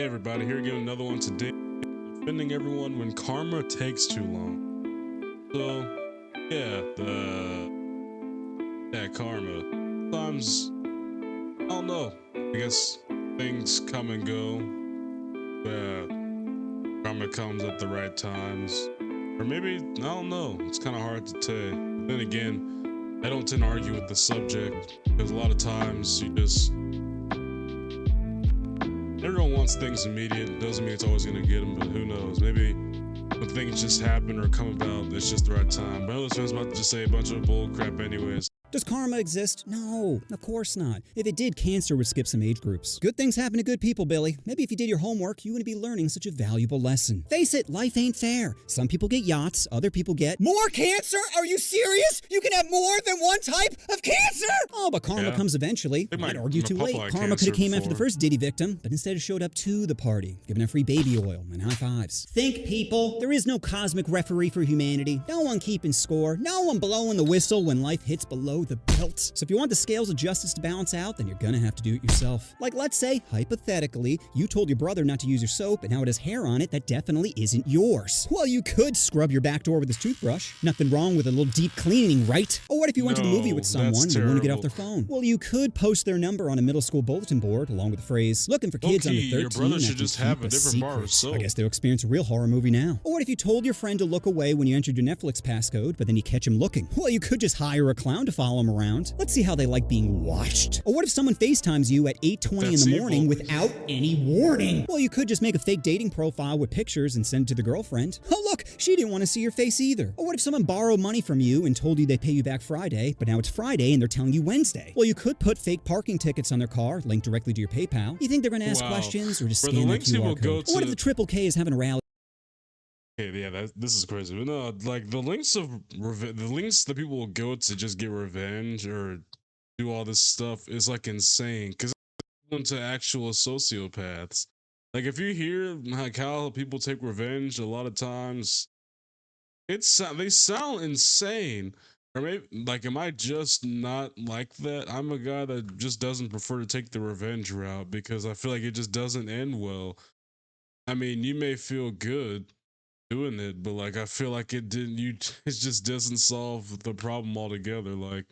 Hey everybody, here again another one today. Defending everyone when karma takes too long. So yeah, karma. Sometimes I don't know. I guess things come and go. Karma comes at the right times, or maybe I don't know. It's kind of hard to tell. But then again, I don't tend to argue with the subject because a lot of times you just everyone wants things immediate. Doesn't mean it's always gonna get them, but who knows? Maybe when things just happen or come about, it's just the right time. But I was about to just say a bunch of bull crap anyways. Does karma exist? No, of course not. If it did, cancer would skip some age groups. Good things happen to good people, Billy. Maybe if you did your homework, you wouldn't be learning such a valuable lesson. Face it, life ain't fair. Some people get yachts, other people get more cancer? Are you serious? You can have more than one type of cancer? Oh, but karma comes eventually. I'd argue too late. Karma could have came after the first Diddy victim, but instead it showed up to the party, giving out free baby oil and high fives. Think, people. There is no cosmic referee for humanity. No one keeping score. No one blowing the whistle when life hits below the belt. So if you want the scales of justice to balance out, then you're gonna have to do it yourself. Like, let's say, hypothetically, you told your brother not to use your soap, and now it has hair on it that definitely isn't yours. Well, you could scrub your back door with his toothbrush. Nothing wrong with a little deep cleaning, right? Or what if you went to the movie with someone and they want to get off their phone? Well, you could post their number on a middle school bulletin board, along with the phrase, looking for kids under 13. Your brother should just have a different bar of soap. I guess they'll experience a real horror movie now. Or what if you told your friend to look away when you entered your Netflix passcode, but then you catch him looking? Well, you could just hire a clown to follow him around. Let's see how they like being watched. Or what if someone FaceTimes you at 8:20 in the morning without any warning? Well, you could just make a fake dating profile with pictures and send it to the girlfriend. Oh, look, she didn't want to see your face either. Or what if someone borrowed money from you and told you they pay you back Friday, but now it's Friday and they're telling you Wednesday? Well, you could put fake parking tickets on their car, linked directly to your PayPal. You think they're going to ask questions or just scan that QR code? Or what if the Triple K is having a rally? Okay, yeah, this is crazy. But no, like the links that people will go to just get revenge or do all this stuff is like insane because into actual sociopaths. Like if you hear like how people take revenge, a lot of times they sound insane. Or maybe like, am I just not like that? I'm a guy that just doesn't prefer to take the revenge route because I feel like it just doesn't end well. I mean, you may feel good doing it, but like I feel like it didn't. It just doesn't solve the problem altogether. Like.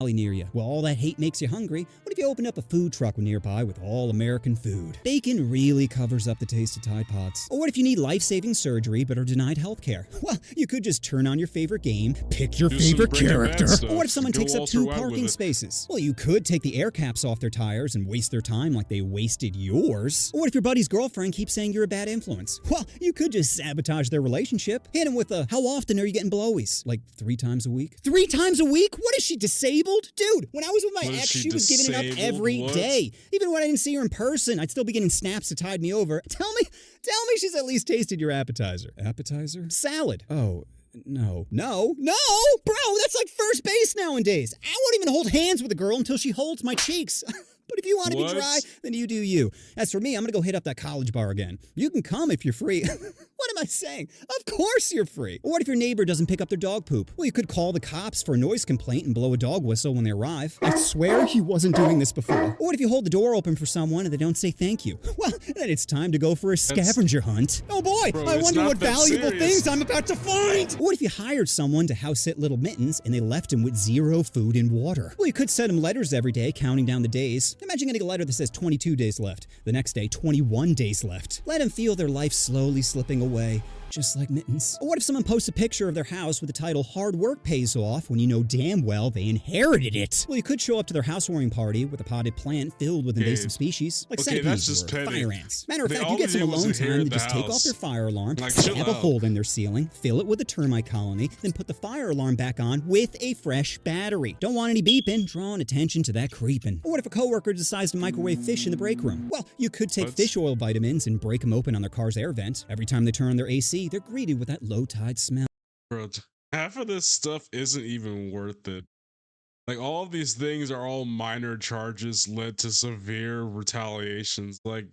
Near you. Well, all that hate makes you hungry. What if you opened up a food truck nearby with all American food? Bacon really covers up the taste of Tide Pods. Or what if you need life-saving surgery but are denied health care? Well, you could just turn on your favorite game, pick your favorite character. Or what if someone takes up 2 parking spaces? Well, you could take the air caps off their tires and waste their time like they wasted yours. Or what if your buddy's girlfriend keeps saying you're a bad influence? Well, you could just sabotage their relationship. Hit him with a, how often are you getting blowies? Like 3 times a week? 3 times a week? What is she, disabled? Dude, when I was with my ex, she was giving it up every day. Even when I didn't see her in person, I'd still be getting snaps to tide me over. Tell me she's at least tasted your appetizer. Appetizer? Salad. Oh, no. No, bro, that's like first base nowadays. I won't even hold hands with a girl until she holds my cheeks. But if you want to be dry, then you do you. As for me, I'm going to go hit up that college bar again. You can come if you're free. What am I saying? Of course you're free. Or what if your neighbor doesn't pick up their dog poop? Well, you could call the cops for a noise complaint and blow a dog whistle when they arrive. I swear he wasn't doing this before. Or what if you hold the door open for someone and they don't say thank you? Well, then it's time to go for a scavenger hunt. Oh boy, bro, I wonder what valuable things I'm about to find. Or what if you hired someone to house sit little Mittens and they left him with 0 food and water? Well, you could send him letters every day, counting down the days. Imagine getting a letter that says 22 days left. The next day, 21 days left. Let them feel their life slowly slipping away. Just like Mittens. Or what if someone posts a picture of their house with the title, hard work pays off, when you know damn well they inherited it? Well, you could show up to their housewarming party with a potted plant filled with invasive species, like centipedes or fire ants. Matter of fact, you get some alone time, they just take off their fire alarm, stab a hole in their ceiling, fill it with a termite colony, then put the fire alarm back on with a fresh battery. Don't want any beeping, drawing attention to that creeping. Or what if a coworker decides to microwave fish in the break room? Well, you could take fish oil vitamins and break them open on their car's air vent. Every time they turn on their AC, they're greeted with that low tide smell. Bro, half of this stuff isn't even worth it. Like all of these things are all minor charges led to severe retaliations. Like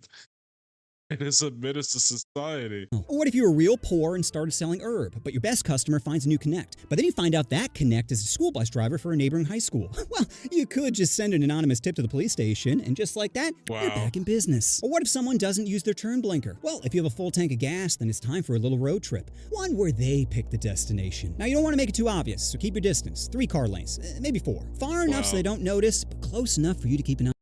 and it's a menace to society. Or what if you were real poor and started selling herb, but your best customer finds a new connect, but then you find out that connect is a school bus driver for a neighboring high school? Well, you could just send an anonymous tip to the police station, and just like that, you're Wow. back in business. Or what if someone doesn't use their turn blinker? Well, if you have a full tank of gas, then it's time for a little road trip, one where they pick the destination. Now, you don't want to make it too obvious, so keep your distance. 3 car lanes, maybe 4. Far enough so Wow. they don't notice, but close enough for you to keep an eye.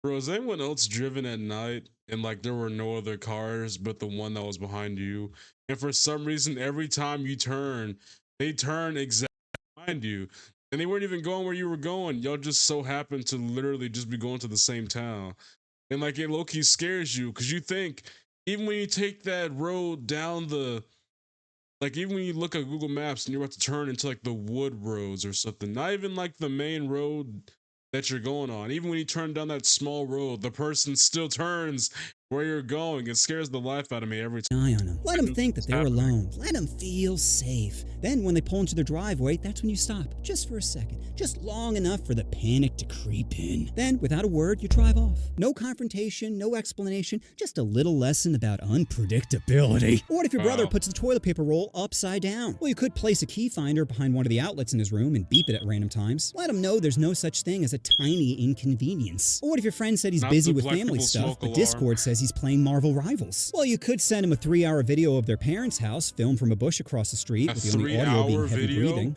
Bro, has anyone else driven at night and like there were no other cars but the one that was behind you? And for some reason, every time you turn, they turn exactly behind you. And they weren't even going where you were going. Y'all just so happened to literally just be going to the same town. And like it low-key scares you because you think, even when you take that road down the, like even when you look at Google Maps and you're about to turn into like the wood roads or something, not even like the main road that you're going on. Even when you turn down that small road, the person still turns where you're going. It scares the life out of me every time. Eye on them. Let them think that they're happening. alone. Let them feel safe. Then when they pull into their driveway, that's when you stop. Just for a second. Just long enough for the panic to creep in. Then, without a word, you drive off. No confrontation, no explanation, just a little lesson about unpredictability. Or what if your brother Wow. puts the toilet paper roll upside down? Well, you could place a key finder behind one of the outlets in his room and beep it at random times. Let him know there's no such thing as a tiny inconvenience. Or what if your friend said he's Not busy the with black family people stuff, smoke but alarm. Discord says he's playing Marvel Rivals? Well, you could send him a 3-hour video of their parents' house filmed from a bush across the street A with the only audio 3-hour being heavy video? breathing.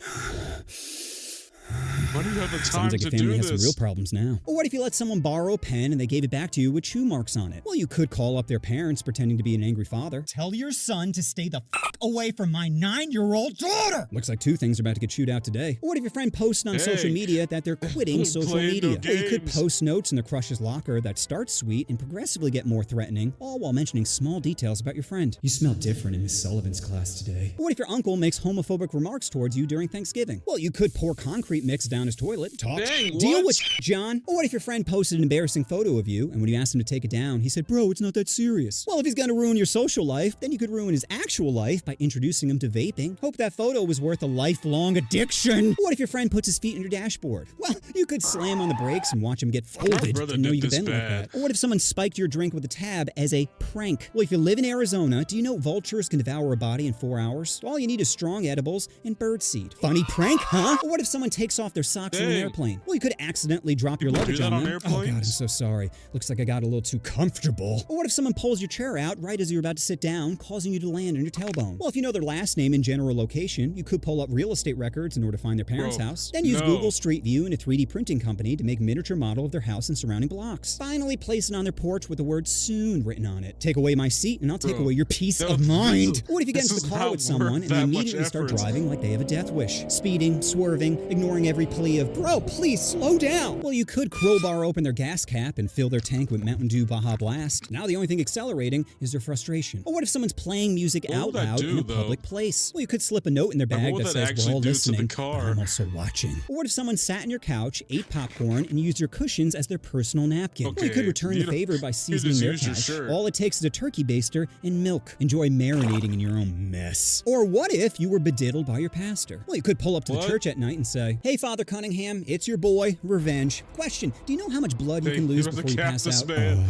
Why do you have the time Sounds like to your family do has some real this? problems now. Or what if you let someone borrow a pen and they gave it back to you with chew marks on it? Well, you could call up their parents pretending to be an angry father. Tell your son to stay the f away from my 9-year-old daughter! Looks like 2 things are about to get chewed out today. Or what if your friend posts on social Hey. media that they're quitting social Playing media? no Well, you could games. post notes in their crush's locker that start sweet and progressively get more threatening, all while mentioning small details about your friend. You smell different in Miss Sullivan's class today. Or what if your uncle makes homophobic remarks towards you during Thanksgiving? Well, you could pour concrete mix down his toilet, talk, Dang, deal what? with John. Or what if your friend posted an embarrassing photo of you, and when you asked him to take it down, he said, "Bro, it's not that serious." Well, if he's gonna ruin your social life, then you could ruin his actual life by introducing him to vaping. Hope that photo was worth a lifelong addiction. What if your friend puts his feet in your dashboard? Well, you could slam on the brakes and watch him get folded. brother Didn't know did you'd this been like bad. that. Or what if someone spiked your drink with a tab as a prank? Well, if you live in Arizona, do you know vultures can devour a body in 4 hours? All you need is strong edibles and birdseed. Funny prank, huh? Or what if someone takes off their socks on an Dang. airplane? Well, you could accidentally drop your People do luggage that on on them. Oh God, I'm airplanes? so sorry. Looks like I got a little too comfortable. Or what if someone pulls your chair out right as you're about to sit down, causing you to land on your tailbone? Well, if you know their last name and general location, you could pull up real estate records in order to find their parents' Bro, house. Then use no. Google Street View and a 3D printing company to make a miniature model of their house and surrounding blocks. Finally, place it on their porch with the word "soon" written on it. Take away my seat and I'll take Bro, away your peace no, of this mind. is- Or what if you get this into the is car not with someone worth and they that much immediately start effort. driving like they have a death wish? Speeding, swerving, ignoring every plea of, "Bro, please slow down." Well, you could crowbar open their gas cap and fill their tank with Mountain Dew Baja Blast. Now the only thing accelerating is their frustration. Or what if someone's playing music What out would that loud in do, a though? public place? Well, you could slip a note in their Like, bag what would that that says, "We're actually all do to the listening, but car?" I'm also watching." Or what if someone sat on your couch, ate popcorn, and used your cushions as their personal napkin? Well, you could Okay, return you the don't- favor by you seasoning just their use your couch. shirt. All it takes is a turkey baster and milk. Enjoy marinating in your own mess. Or what if you were bediddled by your pastor? Well, you could pull up to What? the church at night and say, "Hey, Father Cunningham, it's your boy, Revenge. Question, do you know how much blood you Hey, can you lose have to before you cap pass this out?" man.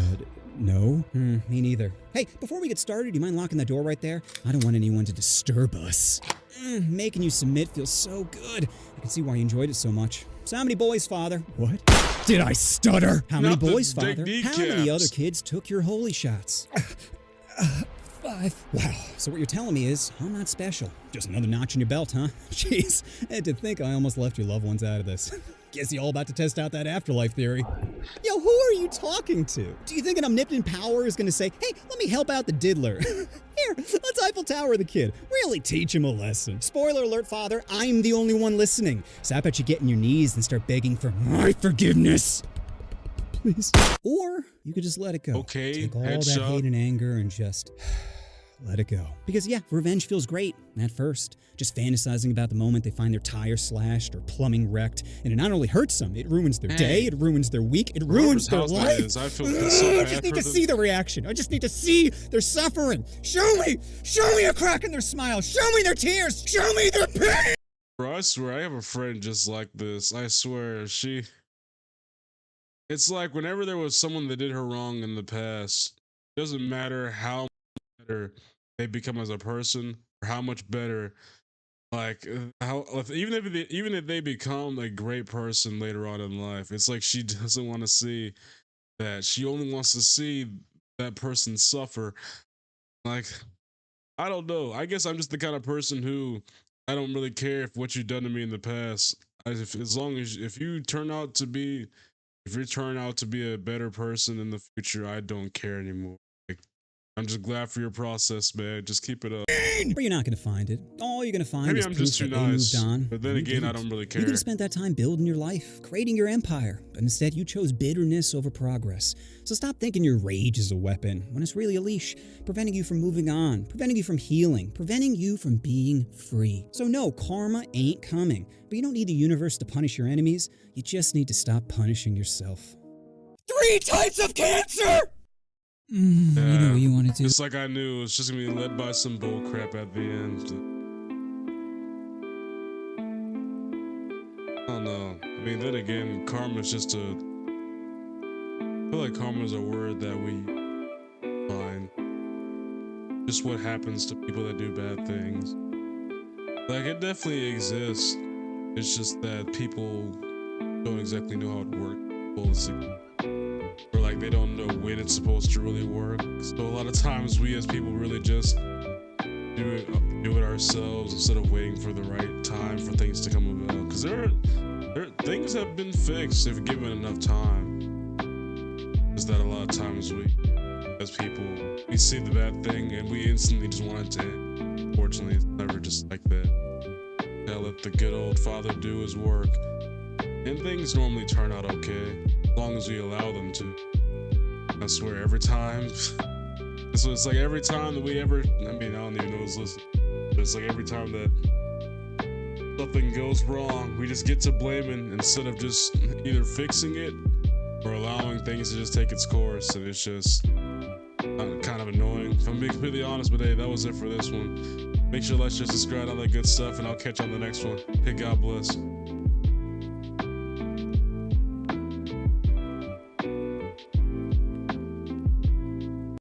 No? Me neither. Hey, before we get started, do you mind locking that door right there? I don't want anyone to disturb us. Making you submit feels so good. I can see why you enjoyed it so much. So how many boys, Father? What? Did I stutter? How many Not the boys, big Father? How many kneecaps. other kids took your holy shots? 5. Wow. So what you're telling me is I'm not special. Just another notch in your belt, huh? Jeez. And to think I almost left your loved ones out of this. Guess you all about to test out that afterlife theory. Yo, who are you talking to? Do you think an omnipotent power is gonna say, "Hey, let me help out the diddler"? Here, let's Eiffel Tower the kid. Really teach him a lesson. Spoiler alert, Father, I'm the only one listening. So I bet you get on your knees and start begging for my forgiveness. Please. Or you could just let it go. Okay, Take all that headshot. hate and anger and just let it go. Because yeah, revenge feels great at first. Just fantasizing about the moment they find their tire slashed or plumbing wrecked. And it not only hurts them, it ruins their day, it ruins their week, it ruins their Whoever's house life. that is, I feel so I bad just need for to them. see the reaction. I just need to see their suffering. Show me a crack in their smile. Show me their tears. Show me their pain. Bro, I swear, I have a friend just like this. I swear, it's like whenever there was someone that did her wrong in the past, doesn't matter how better they become as a person or how much better, like how even if they become a great person later on in life, it's like she doesn't want to see that. She only wants to see that person suffer. Like, I don't know. I guess I'm just the kind of person who I don't really care if what you've done to me in the past. As long as if you turn out to be if you turn out to be a better person in the future, I don't care anymore. Like, I'm just glad for your process, man. Just keep it up. But you're not going to find it. All you're going to find Maybe is I'm proof just too that they moved nice. on. But then and you again, I didn't. don't really You care. could have spent that time building your life, creating your empire, but instead you chose bitterness over progress. So stop thinking your rage is a weapon when it's really a leash, preventing you from moving on, preventing you from healing, preventing you from being free. So no, karma ain't coming, but you don't need the universe to punish your enemies. You just need to stop punishing yourself. 3 types of cancer! You know what you want to do. Just like I knew, it's just gonna be led by some bull crap at the end. I don't know. I mean, then again, karma is just a. I feel like karma is a word that we find. Just what happens to people that do bad things. Like, it definitely exists. It's just that people don't exactly know how it works. Or like they don't know when it's supposed to really work. So a lot of times we as people really just do it ourselves instead of waiting for the right time for things to come about. Because things have been fixed if given enough time. Is that a lot of times we, as people, we see the bad thing and we instantly just want it to end. Unfortunately, it's never just like that. Gotta let the good old father do his work, and things normally turn out okay as long as we allow them to. I swear, every time. So it's like every time that we ever. I mean, I don't even know who's listening. But it's like every time that something goes wrong, we just get to blaming instead of just either fixing it or allowing things to just take its course. And it's just kind of annoying. If I'm being completely honest, but hey, that was it for this one. Make sure to like, share, subscribe, all that good stuff, and I'll catch you on the next one. Hey, God bless.